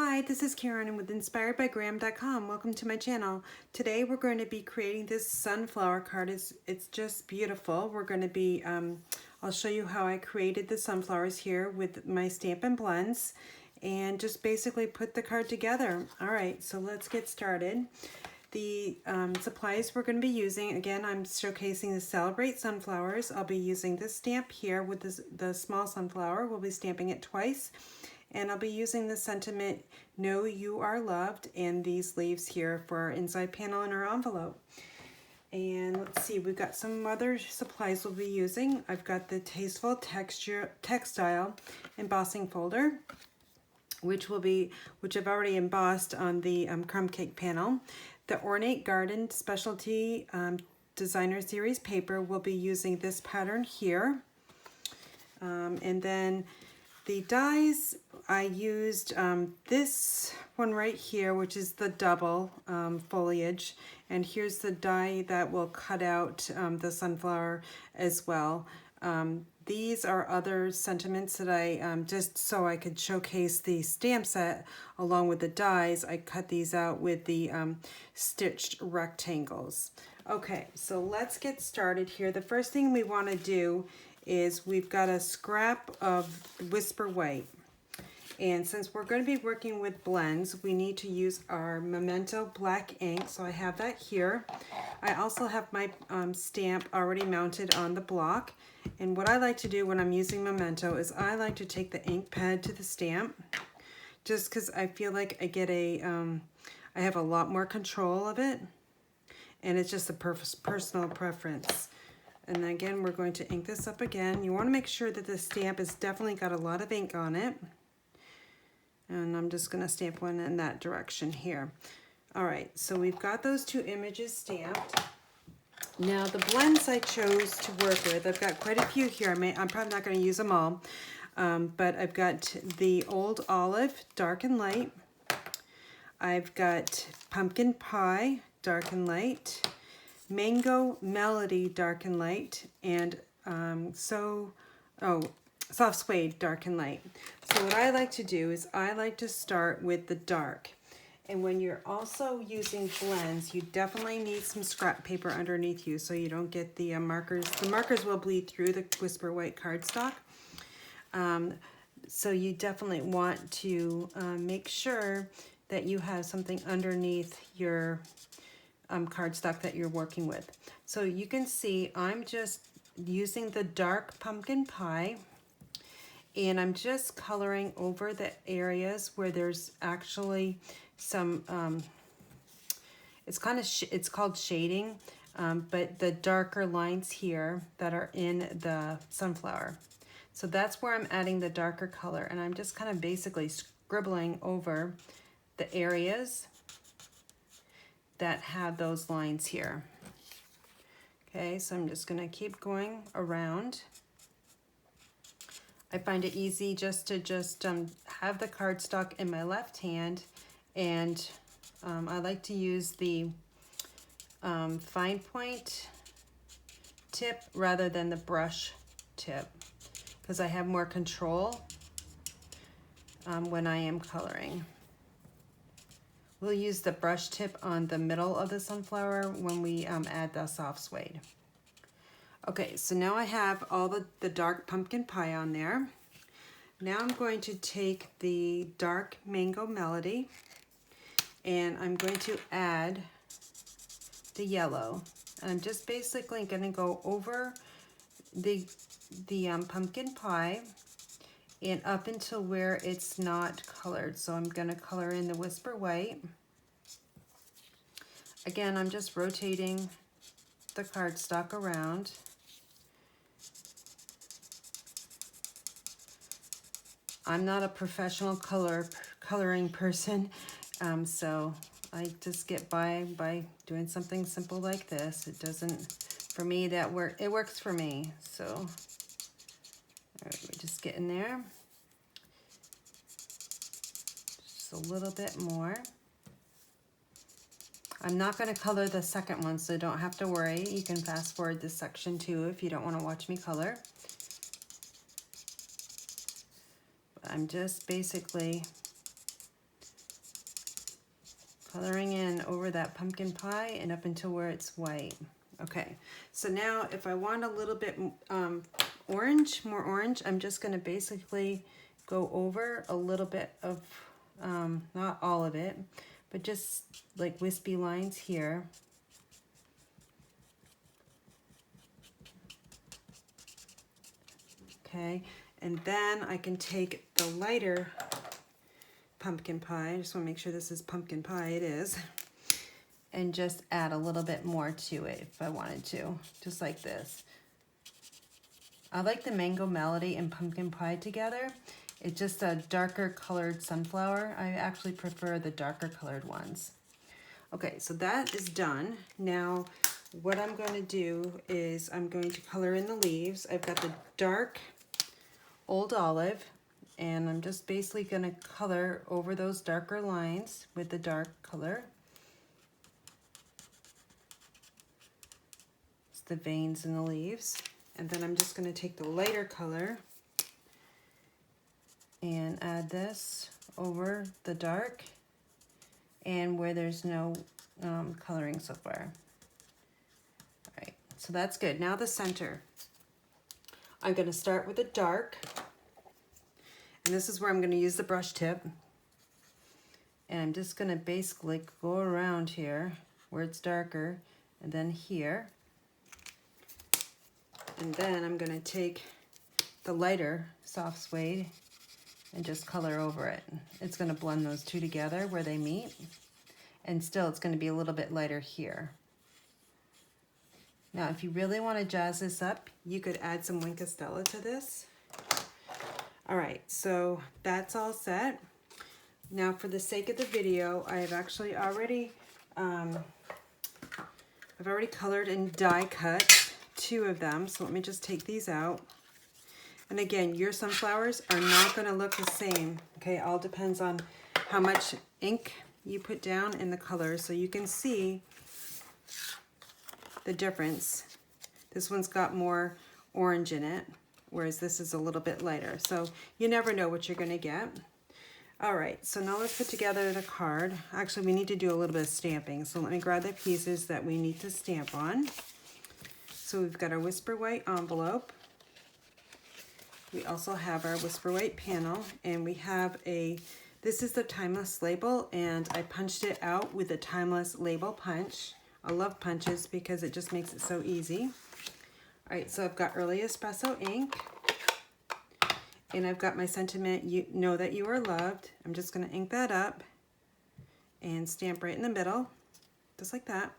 Hi, this is Karen with InspiredByGraham.com. Welcome to my channel. Today we're going to be creating this sunflower card. It's just beautiful. We're going to be, I'll show you how I created the sunflowers here with my Stampin' blends and just basically put the card together. All right, so let's get started. The supplies we're going to be using, again, I'm showcasing the Celebrate Sunflowers. I'll be using this stamp here with the small sunflower. We'll be stamping it twice. And I'll be using the sentiment, Know You Are Loved, and these leaves here for our inside panel in our envelope. And let's see, we've got some other supplies we'll be using. I've got the Tasteful Textile embossing folder, which I've already embossed on the Crumb Cake panel. The Ornate Garden Specialty Designer Series paper, we'll be using this pattern here. And then the dies, I used this one right here, which is the double foliage. And here's the die that will cut out the sunflower as well. These are other sentiments that I, just so I could showcase the stamp set along with the dies, I cut these out with the stitched rectangles. Okay, so let's get started here. The first thing we want to do is we've got a scrap of Whisper White. And since we're going to be working with blends, we need to use our Memento black ink. So I have that here. I also have my stamp already mounted on the block. And what I like to do when I'm using Memento is I like to take the ink pad to the stamp, just because I feel like I get I have a lot more control of it. And it's just a personal preference. And again, we're going to ink this up again. You want to make sure that the stamp has definitely got a lot of ink on it. And I'm just going to stamp one in that direction here. All right, so we've got those two images stamped. Now the blends I chose to work with, I've got quite a few here. I'm probably not going to use them all, but I've got the Old Olive, Dark and Light. I've got Pumpkin Pie, Dark and Light. Mango Melody, Dark and Light, and Soft Suede, Dark and Light. So what I like to do is I like to start with the dark. And when you're also using blends, you definitely need some scrap paper underneath you so you don't get the markers. The markers will bleed through the Whisper White cardstock. So you definitely want to make sure that you have something underneath your cardstock that you're working with. So you can see I'm just using the dark pumpkin pie, and I'm just coloring over the areas where there's actually some it's called shading, but the darker lines here that are in the sunflower. So that's where I'm adding the darker color, and I'm just kind of basically scribbling over the areas that have those lines here. Okay, so I'm just going to keep going around. I find it easy just to have the cardstock in my left hand, and I like to use the fine point tip rather than the brush tip because I have more control when I am coloring. We'll use the brush tip on the middle of the sunflower when we add the soft suede. Okay, so now I have all the dark pumpkin pie on there. Now I'm going to take the dark mango melody and I'm going to add the yellow. And I'm just basically going to go over the pumpkin pie and up until where it's not colored. So I'm going to color in the Whisper White. Again, I'm just rotating the cardstock around. I'm not a professional coloring person, so I just get by doing something simple like this. It doesn't, for me, it works for me. So, all right, we just get in there. Just a little bit more. I'm not going to color the second one, so don't have to worry. You can fast forward this section too if you don't want to watch me color. I'm just basically coloring in over that pumpkin pie and up until where it's white. Okay, so now if I want a little bit orange, more orange, I'm just going to basically go over a little bit of, not all of it, but just like wispy lines here. Okay, and then I can take the lighter pumpkin pie, I just want to make sure this is pumpkin pie, it is, and just add a little bit more to it if I wanted to, just like this. I like the mango melody and pumpkin pie together. It's just a darker colored sunflower. I actually prefer the darker colored ones. Okay, so that is done. Now, what I'm going to do is I'm going to color in the leaves. I've got the dark Old Olive, and I'm just basically going to color over those darker lines with the dark color. It's the veins in the leaves. And then I'm just going to take the lighter color and add this over the dark and where there's no coloring so far. All right, so that's good. Now the center. I'm going to start with the dark, and this is where I'm going to use the brush tip. And I'm just going to basically go around here where it's darker, and then here. And then I'm going to take the lighter soft suede and just color over it. It's going to blend those two together where they meet. And still it's going to be a little bit lighter here. Now if you really want to jazz this up, you could add some Wink Stella to this. Alright, so that's all set. Now for the sake of the video, I've actually already colored and die cut 2 of them, so let me just take these out. And again, your sunflowers are not going to look the same. Okay, all depends on how much ink you put down in the colors, so you can see the difference. This one's got more orange in it, whereas this is a little bit lighter. So you never know what you're going to get. All right, so now let's put together the card. Actually, we need to do a little bit of stamping, so let me grab the pieces that we need to stamp on. So we've got our Whisper White envelope. We also have our Whisper White panel, and we have this is the Timeless label, and I punched it out with a Timeless label punch. I love punches because it just makes it so easy. All right, so I've got Early Espresso ink, and I've got my sentiment, You Know That You Are Loved. I'm just gonna ink that up and stamp right in the middle, just like that.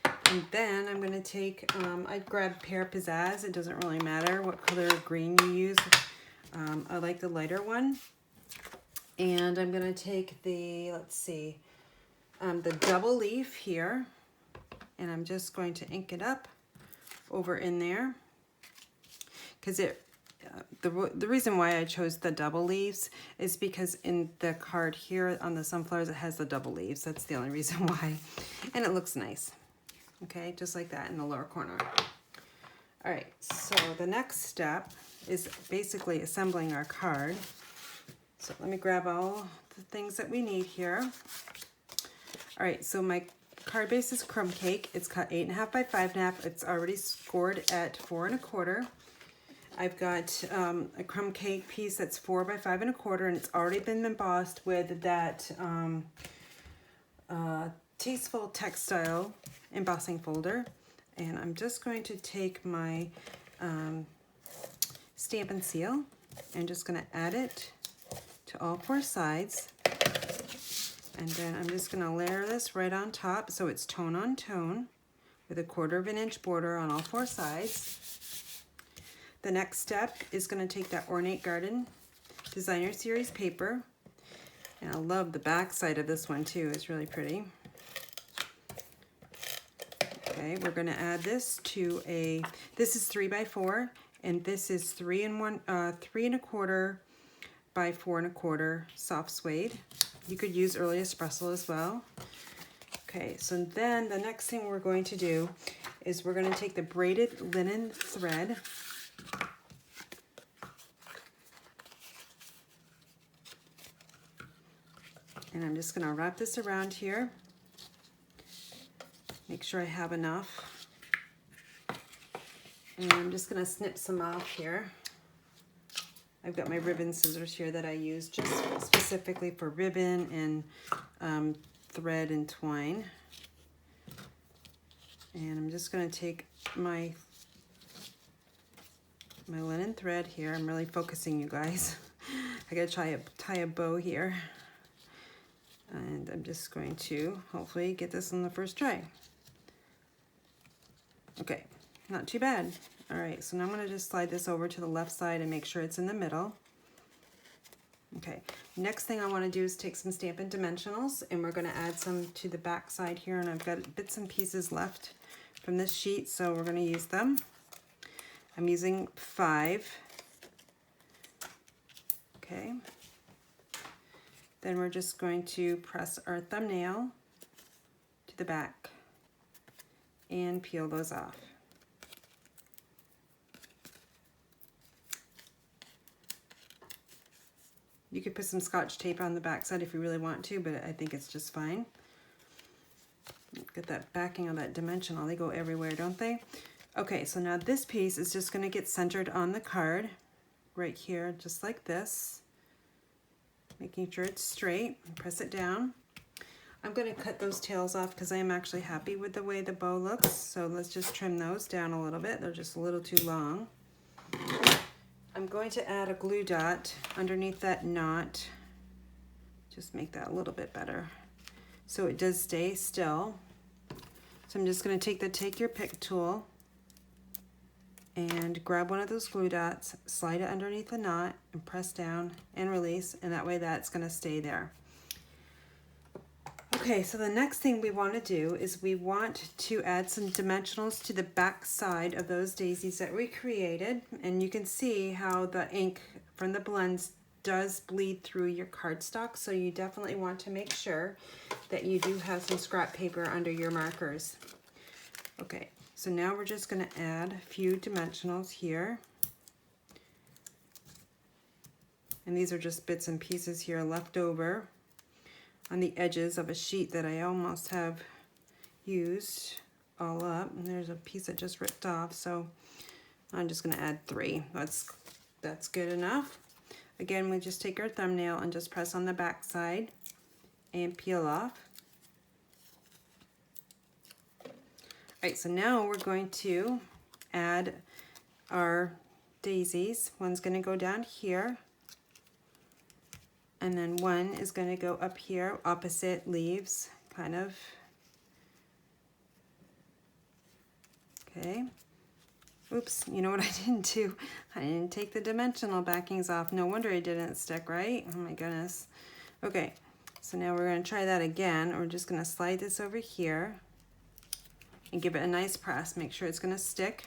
And then I'm going to take, I grabbed Pear Pizzazz. It doesn't really matter what color of green you use. I like the lighter one. And I'm going to take the, let's see, the double leaf here. And I'm just going to ink it up over in there. Because the reason why I chose the double leaves is because in the card here on the sunflowers, it has the double leaves. That's the only reason why. And it looks nice. Okay, just like that in the lower corner. All right, so the next step is basically assembling our card. So let me grab all the things that we need here. All right, so my card base is Crumb Cake. It's cut 8.5 by 5.5. It's already scored at 4 1/4. I've got a Crumb Cake piece that's 4 by 5 1/4, and it's already been embossed with that Tasteful Textile embossing folder. And I'm just going to take my Stampin' Seal and just going to add it to all 4 sides. And then I'm just going to layer this right on top so it's tone on tone with a 1/4 inch border on all 4 sides. The next step is going to take that Ornate Garden Designer Series paper. And I love the back side of this one too. It's really pretty. Okay, we're going to add this to this is 3 by 4, and this is 3 1/4 by 4 1/4 soft suede. You could use Early Espresso as well. Okay, so then the next thing we're going to do is we're going to take the braided linen thread. And I'm just gonna wrap this around here. Make sure I have enough. And I'm just gonna snip some off here. I've got my ribbon scissors here that I use just specifically for ribbon and thread and twine. And I'm just gonna take my linen thread here. I'm really focusing, you guys. I gotta tie a bow here. And I'm just going to hopefully get this on the first try. Okay, not too bad. All right, so now I'm gonna just slide this over to the left side and make sure it's in the middle. Okay, next thing I wanna do is take some Stampin' Dimensionals, and we're gonna add some to the back side here, and I've got bits and pieces left from this sheet, so we're gonna use them. I'm using 5. Okay. Then we're just going to press our thumbnail to the back and peel those off. You could put some Scotch tape on the back side if you really want to, but I think it's just fine. Get that backing on that dimensional. They go everywhere, don't they? Okay, so now this piece is just going to get centered on the card right here, just like this. Making sure it's straight. Press it down. I'm going to cut those tails off because I am actually happy with the way the bow looks. So let's just trim those down a little bit. They're just a little too long. I'm going to add a glue dot underneath that knot. Just make that a little bit better so it does stay still. So I'm just going to take the Take Your Pick tool and grab one of those glue dots, slide it underneath the knot, and press down and release, and that way that's going to stay there. Okay, so the next thing we want to do is we want to add some dimensionals to the back side of those daisies that we created, and you can see how the ink from the blends does bleed through your cardstock, so you definitely want to make sure that you do have some scrap paper under your markers. Okay. So now we're just going to add a few dimensionals here. And these are just bits and pieces here left over on the edges of a sheet that I almost have used all up. And there's a piece that just ripped off, so I'm just going to add 3. That's good enough. Again, we just take our thumbnail and just press on the back side and peel off. All right, so now we're going to add our daisies. One's going to go down here, and then one is going to go up here, opposite leaves, kind of. Okay. Oops, you know what I didn't do? I didn't take the dimensional backings off. No wonder it didn't stick, right? Oh my goodness. Okay, so now we're going to try that again. We're just going to slide this over here and give it a nice press. Make sure it's going to stick.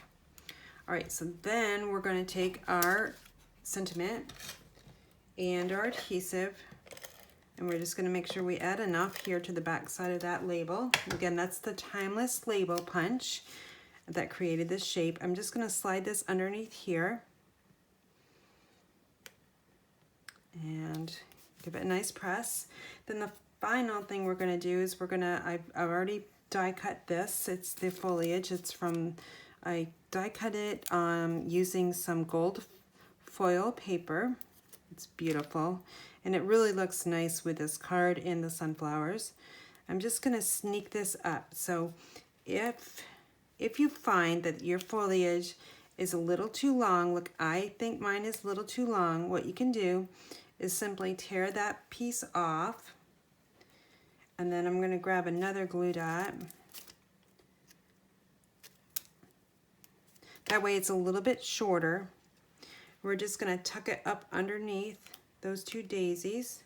All right, so then we're going to take our sentiment and our adhesive, and we're just going to make sure we add enough here to the back side of that label. Again, that's the Timeless Label Punch that created this shape. I'm just going to slide this underneath here and give it a nice press. Then the final thing we're going to do is I've already die cut this. It's the foliage. I die cut it using some gold foil paper. It's beautiful, and it really looks nice with this card and the sunflowers. I'm just going to sneak this up. So if you find that your foliage is a little too long, look, I think mine is a little too long, what you can do is simply tear that piece off. And then I'm going to grab another glue dot. That way it's a little bit shorter. We're just going to tuck it up underneath those 2 daisies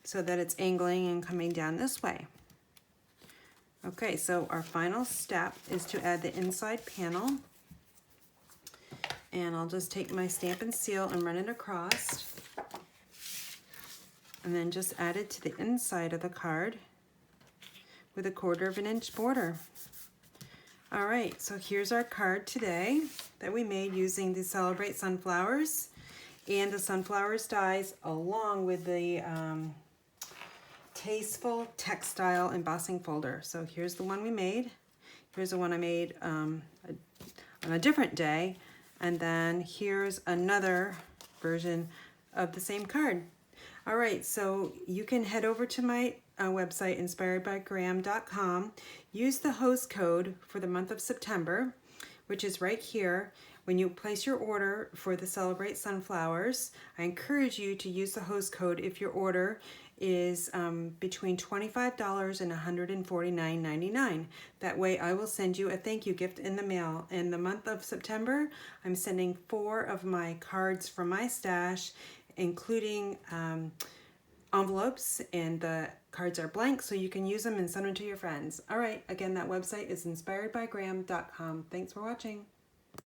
so that it's angling and coming down this way. Okay, so our final step is to add the inside panel. And I'll just take my Stampin' Seal and run it across. And then just add it to the inside of the card with a 1/4 inch border. All right, so here's our card today that we made using the Celebrate Sunflowers and the sunflowers dies along with the Tasteful Textile Embossing Folder. So here's the one we made. Here's the one I made on a different day. And then here's another version of the same card. All right, so you can head over to my website, inspiredbygraham.com. Use the host code for the month of September, which is right here. When you place your order for the Celebrate Sunflowers, I encourage you to use the host code if your order is between $25 and $149.99. That way I will send you a thank you gift in the mail. In the month of September, I'm sending 4 of my cards from my stash, including envelopes, and the cards are blank, so you can use them and send them to your friends. All right, again, that website is inspiredbygraham.com. Thanks for watching.